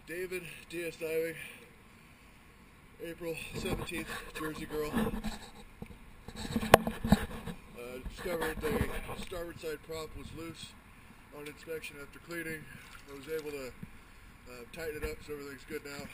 David, DS Diving, April 17th, Jersey Girl. Discovered the starboard side prop was loose on inspection after cleaning. I was able to tighten it up so everything's good now.